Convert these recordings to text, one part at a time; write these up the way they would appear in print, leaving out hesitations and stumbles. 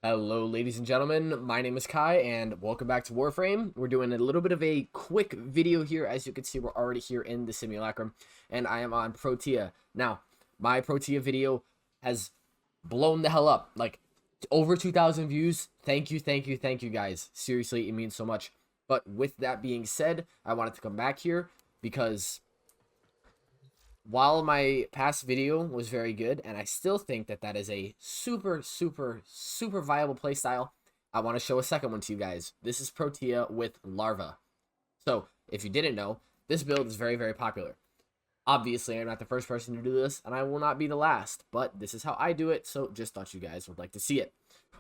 Hello, ladies and gentlemen. My name is Kai, and welcome back to Warframe. We're doing a little bit of a quick video here. As you can see, we're already here in the simulacrum, and I am on Protea. Now, my Protea video has blown the hell up. Like, over 2,000 views. Thank you, guys. Seriously, it means so much. But with that being said, I wanted to come back here because while my past video was very good, and I still think that that is a super viable playstyle, I want to show a second one to you guys. This is Protea with Larva. So, if you didn't know, this build is very popular. Obviously, I'm not the first person to do this, and I will not be the last, but this is how I do it, so just thought you guys would like to see it.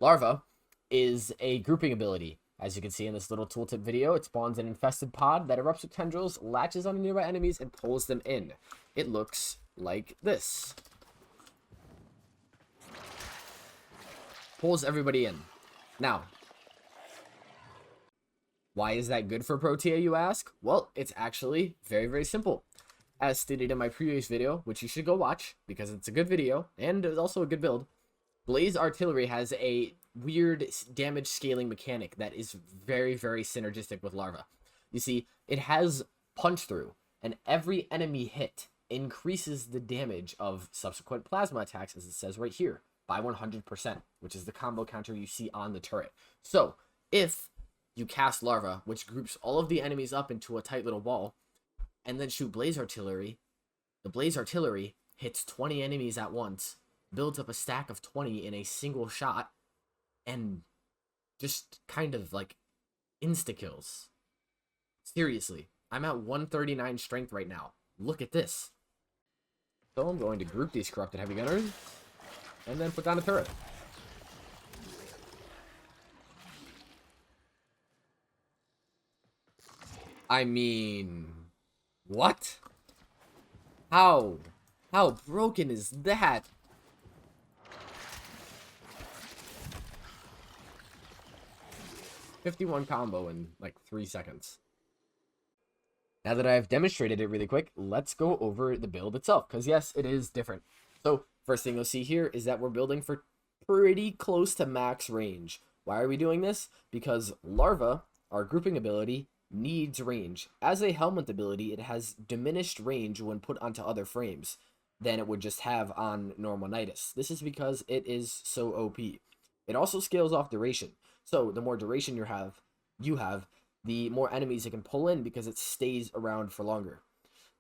Larva is a grouping ability. As you can see in this little tooltip video, it spawns an infested pod that erupts with tendrils, latches on nearby enemies, and pulls them in. It looks like this. Pulls everybody in. Now, why is that good for Protea, you ask? Well, it's actually very simple. As stated in my previous video, which you should go watch, because it's a good video, and it's also a good build, Blaze Artillery has a weird damage scaling mechanic that is very synergistic with Larva. You see, it has punch through, and every enemy hit increases the damage of subsequent plasma attacks, as it says right here, by 100%, which is the combo counter you see on the turret. So, if you cast Larva, which groups all of the enemies up into a tight little ball, and then shoot Blaze Artillery, the Blaze Artillery hits 20 enemies at once, builds up a stack of 20 in a single shot, and just kind of like insta-kills. Seriously, I'm at 139 strength right now. Look at this. So I'm going to group these corrupted heavy gunners, and then put down a turret. I mean, what? How broken is that? 51 combo in like 3 seconds. Now that I've demonstrated it really quick, let's go over the build itself, because yes, it is different. So first thing you'll see here is that we're building for pretty close to max range. Why are we doing this? Because Larva, our grouping ability, needs range. As a helmet ability, it has diminished range when put onto other frames than it would just have on normal Nidus. This is because it is so OP. It also scales off duration. So the more duration you have, the more enemies it can pull in because it stays around for longer.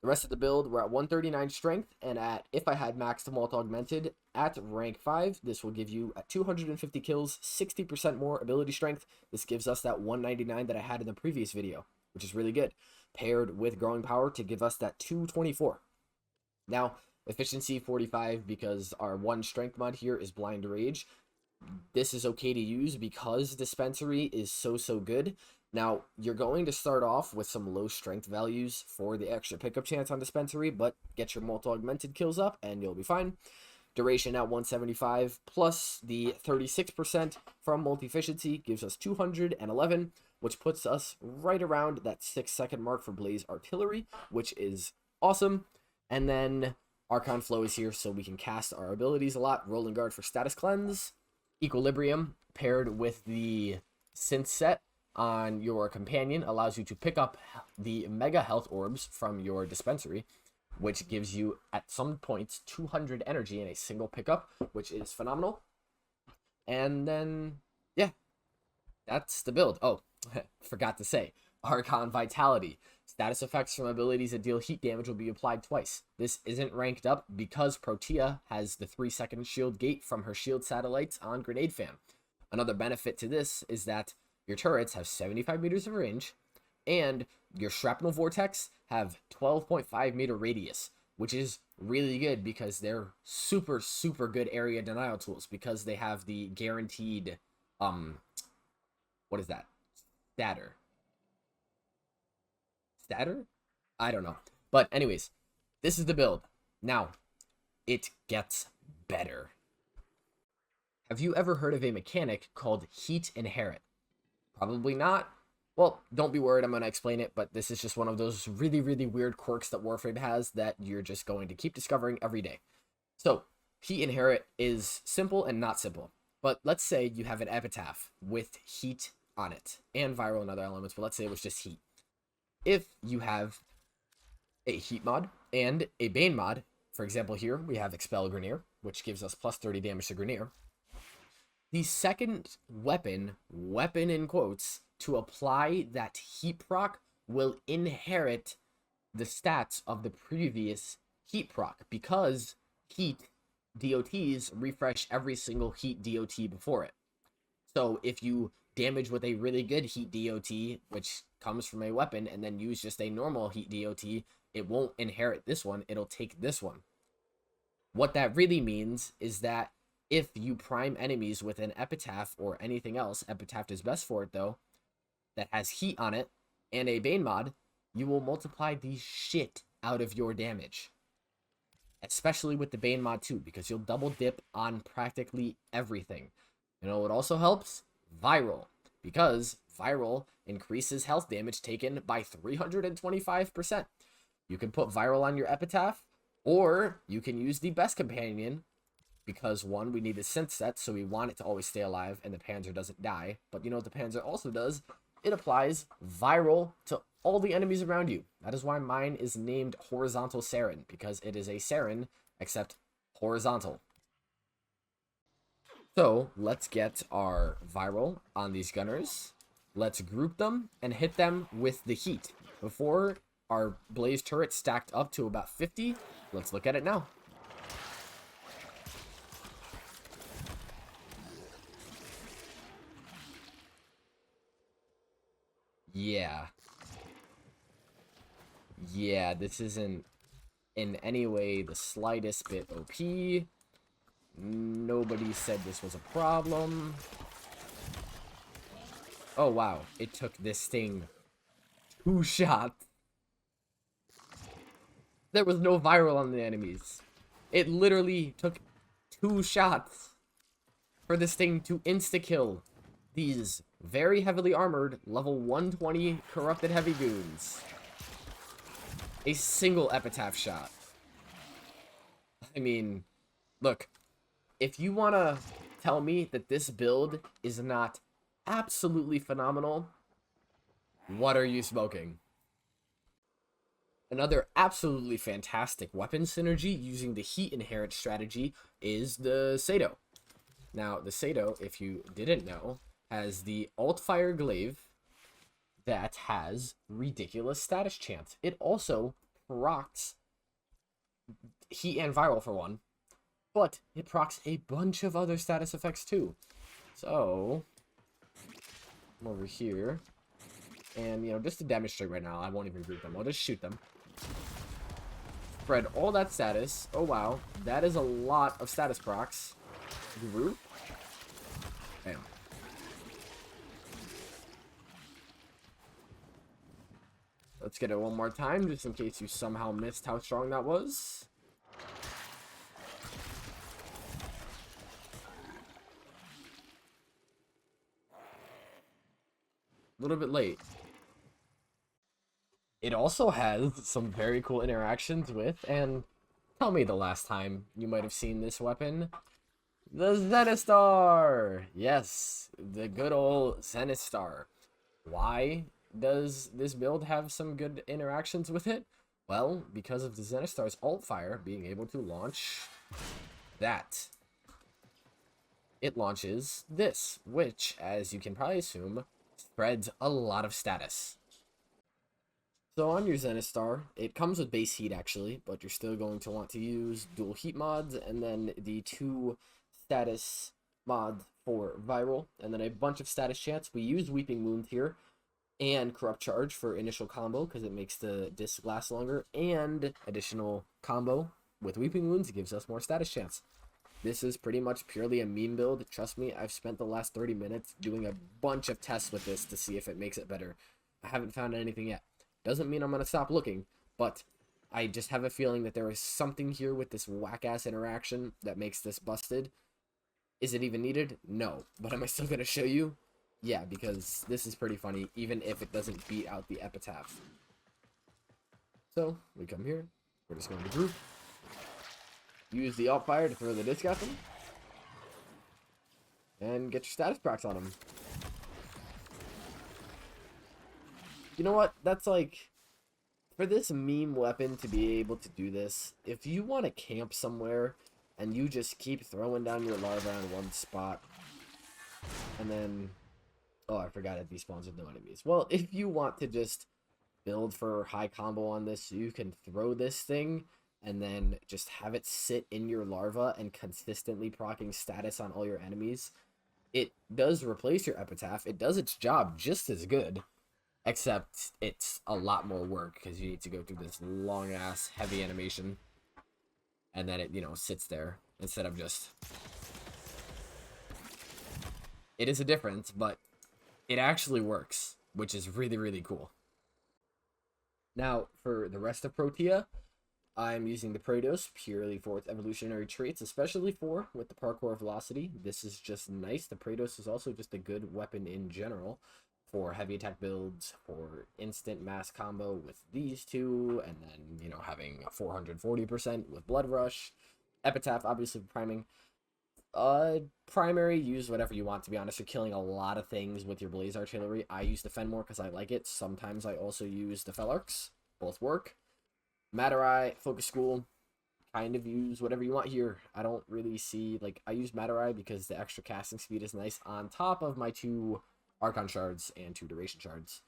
The rest of the build, we're at 139 strength, and if I had max to Malt Augmented at rank 5, this will give you at 250 kills, 60% more ability strength. This gives us that 199 that I had in the previous video, which is really good, paired with growing power to give us that 224. Now, efficiency 45, because our one strength mod here is Blind Rage. This is okay to use because Dispensary is so good. Now, you're going to start off with some low strength values for the extra pickup chance on Dispensary, but get your multi-augmented kills up and you'll be fine. Duration at 175 plus the 36% from multi-efficiency gives us 211, which puts us right around that 6-second mark for Blaze Artillery, which is awesome. And then Archon Flow is here so we can cast our abilities a lot. Rolling Guard for Status Cleanse. Equilibrium paired with the synth set on your companion allows you to pick up the mega health orbs from your dispensary, which gives you at some points 200 energy in a single pickup, which is phenomenal. And then yeah, that's the build. Oh, forgot to say, Archon Vitality. Status effects from abilities that deal heat damage will be applied twice. This isn't ranked up because Protea has the 3-second shield gate from her shield satellites on Grenade Fan. Another benefit to this is that your turrets have 75 meters of range, and your Shrapnel Vortex have 12.5 meter radius, which is really good because they're super good area denial tools because they have the guaranteed, what is that? Statter? I don't know. But anyways, this is the build. Now, it gets better. Have you ever heard of a mechanic called Heat Inherit? Probably not. Well, don't be worried, I'm going to explain it, but this is just one of those really weird quirks that Warframe has that you're just going to keep discovering every day. So, Heat Inherit is simple and not simple. But let's say you have an epitaph with heat on it and viral and other elements, but let's say it was just heat. If you have a heat mod and a bane mod, for example, here we have Expel Grenier, which gives us plus 30 damage to Grenier. The second weapon in quotes, to apply that heat proc will inherit the stats of the previous heat proc, because heat DOTs refresh every single heat DOT before it. So if you damage with a really good heat DOT, which comes from a weapon, and then use just a normal heat DOT, it won't inherit this one, it'll take this one. What that really means is that if you prime enemies with an epitaph or anything else, epitaph is best for it though, that has heat on it, and a bane mod, you will multiply the shit out of your damage. Especially with the bane mod too, because you'll double dip on practically everything. You know what also helps? Viral. Because viral increases health damage taken by 325%. You can put viral on your epitaph, or you can use the best companion, because one, we need a synth set, so we want it to always stay alive and the Panzer doesn't die. But you know what the Panzer also does? It applies viral to all the enemies around you. That is why mine is named Horizontal Sarin, because it is a Sarin, except horizontal. So let's get our viral on these gunners. Let's group them and hit them with the heat. Before our blaze turret stacked up to about 50, let's look at it now. Yeah, this isn't in any way the slightest bit OP. Nobody said this was a problem. Oh, wow. It took this thing 2 shots. There was no viral on the enemies. It literally took 2 shots for this thing to insta-kill these very heavily armored level 120 corrupted heavy goons. A single epitaph shot. I mean, look, if you want to tell me that this build is not absolutely phenomenal, what are you smoking? Another absolutely fantastic weapon synergy using the heat inherent strategy is the Sato. Now, the Sato, if you didn't know, has the alt fire glaive that has ridiculous status chance. It also procs heat and viral for one, but it procs a bunch of other status effects too. So, I'm over here, and you know, just to demonstrate right now, I won't even group them. I'll just shoot them. Spread all that status. Oh wow, that is a lot of status procs. Group. Bam. Let's get it one more time, just in case you somehow missed how strong that was. A little bit late. It also has some very cool interactions with, and tell me the last time you might have seen this weapon. The Zenistar! Yes, the good old Zenistar. Why does this build have some good interactions with it? Well, because of the Zenistar's alt fire being able to launch that. It launches this, which, as you can probably assume, spreads a lot of status. So on your Zenistar, it comes with base heat actually, but you're still going to want to use dual heat mods, and then the 2 status mods for viral, and then a bunch of status chance. We use Weeping Wound here, and Corrupt Charge for initial combo, because it makes the disc last longer, and additional combo with Weeping Wounds gives us more status chance. This is pretty much purely a meme build. Trust me, I've spent the last 30 minutes doing a bunch of tests with this to see if it makes it better. I haven't found anything yet. Doesn't mean I'm going to stop looking, but I just have a feeling that there is something here with this whack-ass interaction that makes this busted. Is it even needed? No. But am I still going to show you? Yeah, because this is pretty funny, even if it doesn't beat out the epitaph. So, we come here. We're just going to group. Use the alt fire to throw the disc at them. and get your status procs on them. You know what? That's like, for this meme weapon to be able to do this, if you want to camp somewhere and you just keep throwing down your larva in one spot, and then, oh, I forgot it despawns with no enemies. Well, if you want to just build for high combo on this, you can throw this thing and then just have it sit in your larva and consistently proccing status on all your enemies. It does replace your epitaph. It does its job just as good, except it's a lot more work because you need to go through this long ass heavy animation, and then it, you know, sits there instead of just. It is a difference, but it actually works, which is really, really cool. Now, for the rest of Protea, I'm using the Proteus purely for its evolutionary traits, especially with the parkour velocity. This is just nice. The Proteus is also just a good weapon in general for heavy attack builds, for instant mass combo with these two, and then, you know, having 440% with Blood Rush. Epitaph, obviously, for priming. Primary, use whatever you want, to be honest. You're killing a lot of things with your Blaze Artillery. I use the Fenmore because I like it. Sometimes I also use the Felarks. Both work. Matarai, Focus School, kind of use whatever you want here. I don't really see, like, I use Matarai because the extra casting speed is nice on top of my 2 Archon Shards and 2 Duration Shards.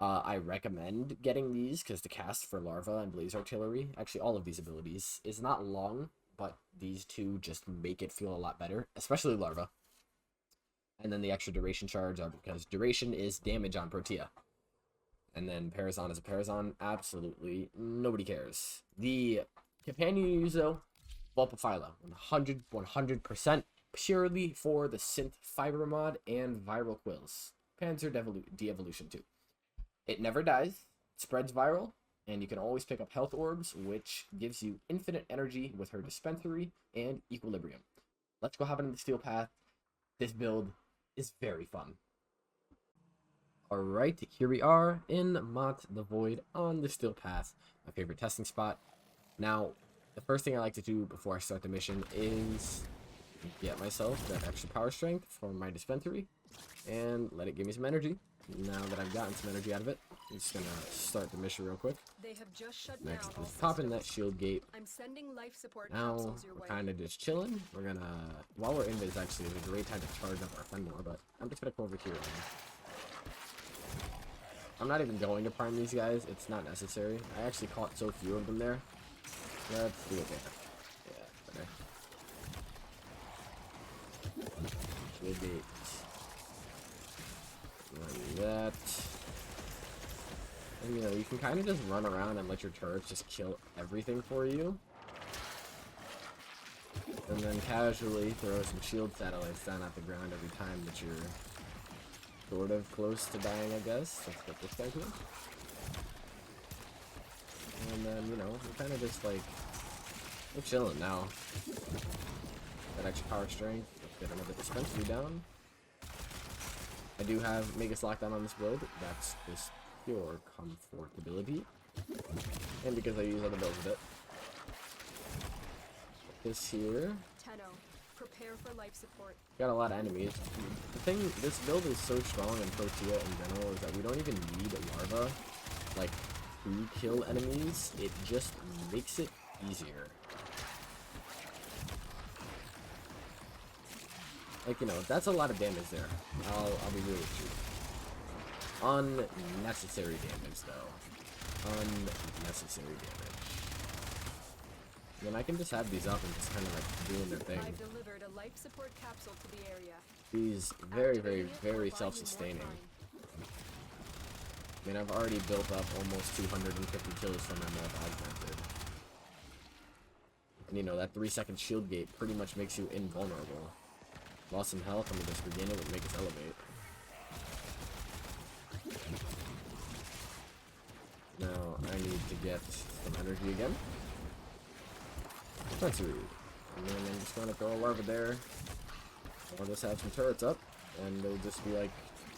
I recommend getting these because the cast for Larva and Blaze Artillery, actually all of these abilities, is not long, but these two just make it feel a lot better, especially Larva. And then the extra Duration Shards are because Duration is damage on Protea. And then Parazon is a Parazon. Absolutely nobody cares. The companion you use, though, Vulpaphyla. 100% purely for the Synth Fiber mod and Viral Quills. Panzer De-Evolution too. It never dies, spreads viral, and you can always pick up Health Orbs, which gives you infinite energy with her Dispensary and Equilibrium. Let's go hop into the Steel Path. This build is very fun. Alright, here we are in Mont the Void on the Steel Path, my favorite testing spot. Now, the first thing I like to do before I start the mission is get myself that extra power strength from my dispensary and let it give me some energy. Now that I've gotten some energy out of it, I'm just gonna start the mission real quick. They have just shut Next down is popping that shield gate. I'm sending life support Now capsules your we're way. kind of just chilling. We're gonna, while we're in this, actually is a great time to charge up our Fenmore, but I'm just gonna come over here. I'm not even going to prime these guys. It's not necessary. I actually caught so few of them there. Let's do it there. Yeah, better. Shield gate. Like that. And, you know, you can kind of just run around and let your turrets just kill everything for you. And then casually throw some shield satellites down at the ground every time that you're sort of close to dying, I guess. Let's get this guy here. And then, you know, we're kind of just like, we're chilling now. That extra power strength. Let's get another dispensary down. I do have Magus Lockdown on this build. That's just pure comfortability. And because I use other builds with it. This here. Tenno, prepare for life support. Got a lot of enemies. The thing, this build is so strong in Protea in general is that we don't even need Larva, like, to kill enemies. It just makes it easier. Like, you know, that's a lot of damage there. I'll be real with you. Unnecessary damage, though. Unnecessary damage. Then I can just have these up and just kind of like doing their thing. I've delivered a life support capsule to the area. These very self-sustaining. I mean, I've already built up almost 250 kills from my mod augmented. And you know, that 3-second shield gate pretty much makes you invulnerable. Lost some health, I'm gonna just regain it and make us elevate. Now, I need to get some energy again. Dispensary. And then I'm just gonna throw a larva there. I'll just have some turrets up, and they'll just be like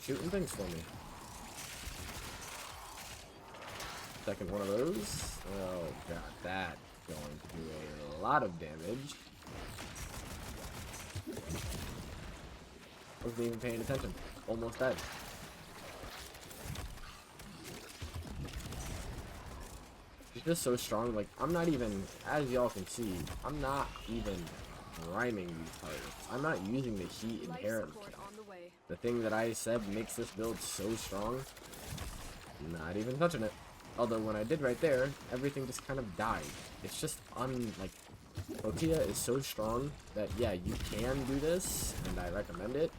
shooting things for me. Second one of those. Oh god, that's going to do a lot of damage. Wasn't even paying attention. Almost dead. She's just so strong. Like, I'm not even, as y'all can see, I'm not even priming these targets. I'm not using the heat Life inherently. support on the way. The thing that I said makes this build so strong, not even touching it. Although when I did right there, everything just kind of died. It's just like, Protea is so strong that, yeah, you can do this, and I recommend it.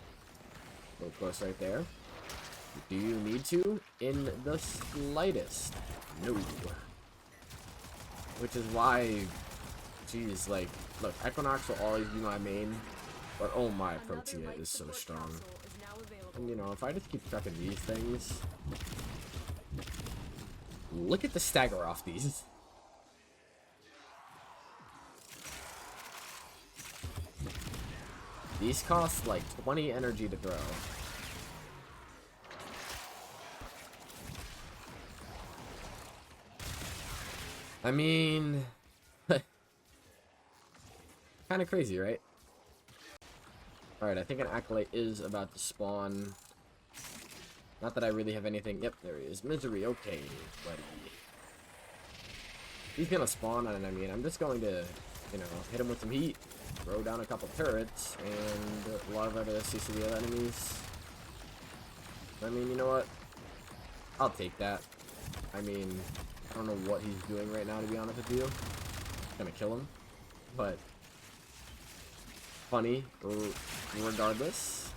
Go close right there. Do you need to? In the slightest. No. Which is why, geez, like, look, Equinox will always be my main, but oh my, Another Protea life is so support strong. capsule is now available. And you know, if I just keep chucking these things, look at the stagger off these. These cost like 20 energy to throw. I mean, kind of crazy, right? Alright, I think an Acolyte is about to spawn. Not that I really have anything. Yep, there he is. Misery, okay, buddy. He's gonna spawn, and I mean, I'm just going to, you know, hit him with some heat, throw down a couple turrets, and Larva to CC the other enemies. I mean, you know what? I'll take that. I mean, I don't know what he's doing right now, to be honest with you. Gonna kill him, but funny regardless.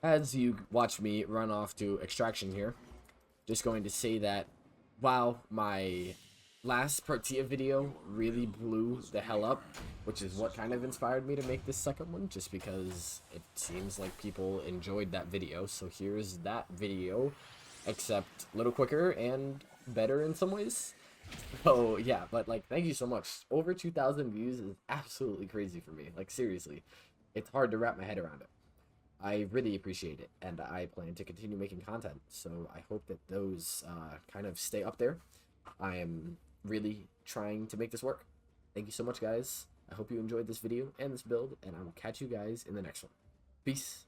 As you watch me run off to extraction here, just going to say that wow, my last Protea video really blew the hell up, which is what kind of inspired me to make this second one, just because it seems like people enjoyed that video. So here's that video, except a little quicker and better in some ways. So yeah, but like, thank you so much. Over 2,000 views is absolutely crazy for me. Like, seriously, it's hard to wrap my head around it. I really appreciate it, and I plan to continue making content, so I hope that those kind of stay up there. I am really trying to make this work. Thank you so much, guys. I hope you enjoyed this video and this build, and I will catch you guys in the next one. Peace.